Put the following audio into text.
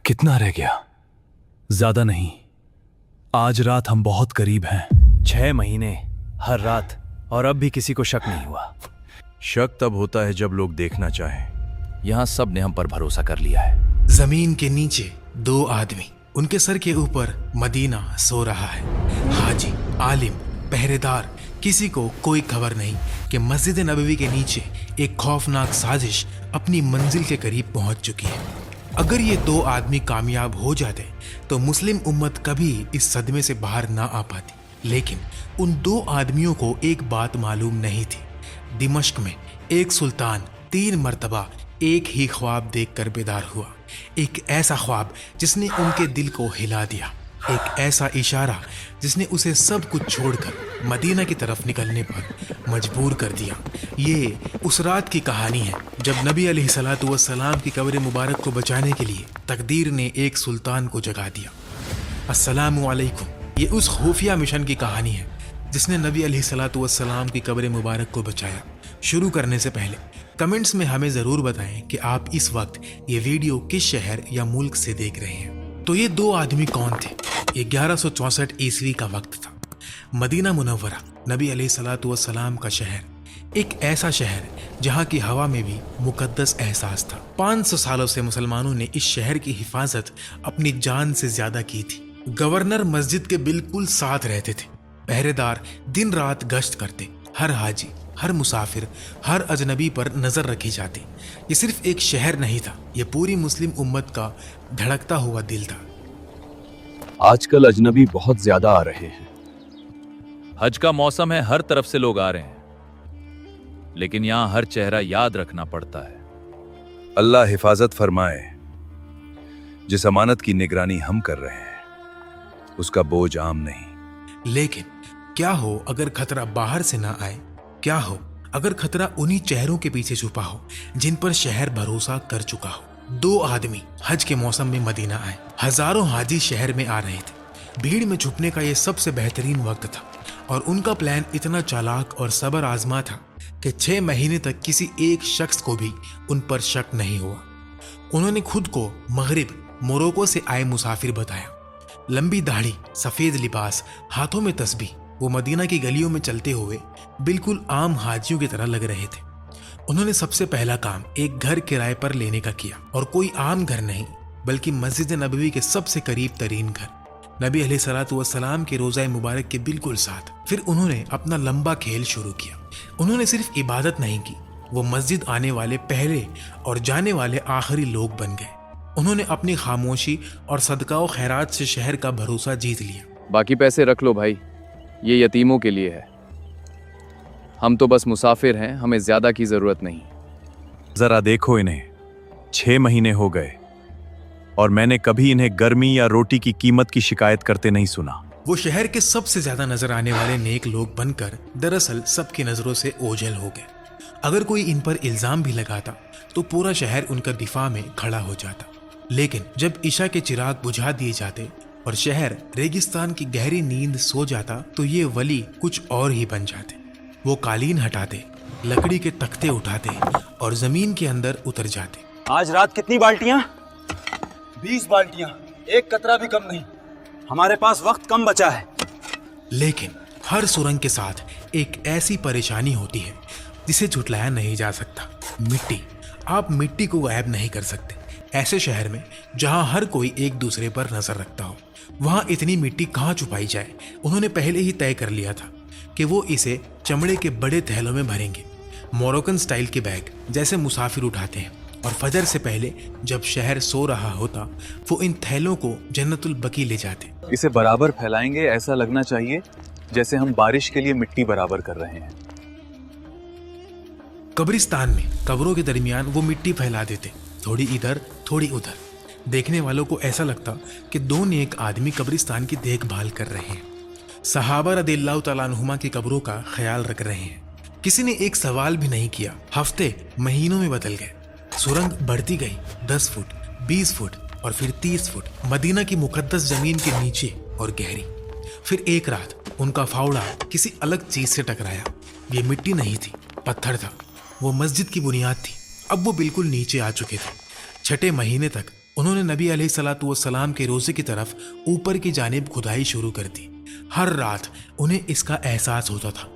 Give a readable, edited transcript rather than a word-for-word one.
कितना रह गया? ज्यादा नहीं। आज रात हम बहुत करीब हैं। 6 महीने हर रात, और अब भी किसी को शक नहीं हुआ। शक तब होता है जब लोग देखना चाहें। यहां सब ने हम पर भरोसा कर लिया है। जमीन के नीचे 2 आदमी, उनके सर के ऊपर मदीना सो रहा है। हाजी, आलिम, पहरेदार, किसी को कोई खबर नहीं कि मस्जिद नबवी के नीचे एक खौफनाक साजिश अपनी मंजिल के करीब पहुंच चुकी है। अगर ये 2 आदमी कामयाब हो जाते तो मुस्लिम उम्मत कभी इस सदमे से बाहर ना आ पाती। लेकिन उन 2 आदमियों को एक बात मालूम नहीं थी। दिमश्क में एक सुल्तान 3 मर्तबा एक ही ख्वाब देखकर बेदार हुआ। एक ऐसा ख्वाब जिसने उनके दिल को हिला दिया, एक ऐसा इशारा जिसने उसे सब कुछ छोड़कर मदीना की तरफ निकलने पर मजबूर कर दिया। ये उस रात की कहानी है जब नबी अलैहिस्सलातु वस्सलाम की कब्र मुबारक को बचाने के लिए तकदीर ने एक सुल्तान को जगा दिया। अस्सलामु अलैकुम, ये उस खुफिया मिशन की कहानी है जिसने नबी अलैहिस्सलातु वस्सलाम की कब्र मुबारक को बचाया। शुरू करने से पहले कमेंट्स में हमें ज़रूर बताएं कि आप इस वक्त ये वीडियो किस शहर या मुल्क से देख रहे हैं। तो ये 2 आदमी कौन थे? ये 1164 ईस्वी का वक्त था। मदीना मुनव्वरा, नबी अलैहिस्सलातु वस्सलाम का शहर, एक ऐसा शहर जहाँ की हवा में भी मुकद्दस एहसास था। 500 सालों से मुसलमानों ने इस शहर की हिफाजत अपनी जान से ज्यादा की थी। गवर्नर मस्जिद के बिल्कुल साथ रहते थे। पहरेदार दिन रात गश्त करते। हर हाजी, हर मुसाफिर, हर अजनबी पर नजर रखी जाती। ये सिर्फ एक शहर नहीं था, ये पूरी मुस्लिम उम्मत का धड़कता हुआ दिल था। आजकल अजनबी बहुत ज्यादा आ रहे हैं। हज का मौसम है, हर तरफ से लोग आ रहे हैं, लेकिन यहां हर चेहरा याद रखना पड़ता है। अल्लाह हिफाजत फरमाए। जिस अमानत की निगरानी हम कर रहे हैं उसका बोझ आम नहीं। लेकिन क्या हो अगर खतरा बाहर से ना आए? क्या हो अगर खतरा उन्हीं चेहरों के पीछे छुपा हो जिन पर शहर भरोसा कर चुका हो? 2 आदमी हज के मौसम में मदीना आए। हजारों हाजी शहर में आ रहे थे। भीड़ में छुपने का यह सबसे बेहतरीन वक्त था और उनका प्लान इतना चालाक और सब्र आजमा था कि 6 महीने तक किसी एक शख्स को भी उन पर शक नहीं हुआ। उन्होंने खुद को मगरिब मोरक्को से आए मुसाफिर बताया। लंबी दाढ़ी, सफेद लिबास, हाथों में तस्बीह, वो मदीना की गलियों में चलते हुए बिल्कुल आम हाजियों की तरह लग रहे थे। उन्होंने सबसे पहला काम एक घर किराए पर लेने का किया, और कोई आम घर नहीं बल्कि मस्जिद नबवी के सबसे करीब तरीन घर, नबी अलैहिस्सलातु वस्सलाम के रोज़ा मुबारक के बिल्कुल साथ। फिर उन्होंने अपना लंबा खेल शुरू किया। उन्होंने सिर्फ इबादत नहीं की, वो मस्जिद आने वाले पहले और जाने वाले आखिरी लोग बन गए। उन्होंने अपनी खामोशी और सदका व खैरात से शहर का भरोसा जीत लिया। बाकी पैसे रख लो भाई, ये यतीमों के लिए है। हम तो बस मुसाफिर हैं, हमें ज्यादा की जरूरत नहीं। जरा देखो इन्हें, 6 महीने हो गए और मैंने कभी इन्हें गर्मी या रोटी की कीमत की शिकायत करते नहीं सुना। वो शहर के सबसे ज्यादा नजर आने वाले नेक लोग बनकर दरअसल सबकी नजरों से ओझल हो गए। अगर कोई इन पर इल्जाम भी लगाता तो पूरा शहर उनका दिफा में खड़ा हो जाता। लेकिन जब ईशा के चिराग बुझा दिए जाते और शहर रेगिस्तान की गहरी नींद सो जाता तो ये वली कुछ और ही बन जाते। वो कालीन हटाते, लकड़ी के तख्ते उठाते और जमीन के अंदर उतर जाते। आज रात कितनी बाल्टियां? 20 बाल्टियां, एक कतरा भी कम नहीं। हमारे पास वक्त कम बचा है। लेकिन हर सुरंग के साथ एक ऐसी परेशानी होती है जिसे झुटलाया नहीं जा सकता। मिट्टी। आप मिट्टी को गायब नहीं कर सकते। ऐसे शहर में जहां हर कोई एक दूसरे पर नजर रखता हो, वहां इतनी मिट्टी कहां छुपाई जाए? उन्होंने पहले ही तय कर लिया था कि वो इसे चमड़े के बड़े थैलों में भरेंगे, मोरक्कन स्टाइल के बैग जैसे मुसाफिर उठाते हैं। और फजर से पहले जब शहर सो रहा होता वो इन थैलों को जन्नतुल बकी ले जाते। इसे बराबर फैलाएंगे, ऐसा लगना चाहिए जैसे हम बारिश के लिए मिट्टी बराबर कर रहे हैं। कब्रिस्तान में कब्रों के दरमियान वो मिट्टी फैला देते, थोड़ी इधर थोड़ी उधर। देखने वालों को ऐसा लगता कि 2 नेक आदमी कब्रिस्तान की देखभाल कर रहे हैं, सहाबा रदियल्लाहु तआला अन्हुमा की कब्रों का ख्याल रख रहे हैं। किसी ने एक सवाल भी नहीं किया। हफ्ते महीनों में बदल गए। सुरंग बढ़ती गई, 10 फुट, 20 फुट और फिर 30 फुट मदीना की मुकद्दस जमीन के नीचे और गहरी। फिर एक रात उनका फावड़ा किसी अलग चीज से टकराया। ये मिट्टी नहीं थी, पत्थर था। वो मस्जिद की बुनियाद थी। अब वो बिल्कुल नीचे आ चुके थे। 6ठे महीने तक انہوں نے نبی علیہ الصلوۃ والسلام کے روزے کی طرف اوپر کی جانب کھدائی شروع کر دی۔ ہر رات انہیں اس کا احساس ہوتا تھا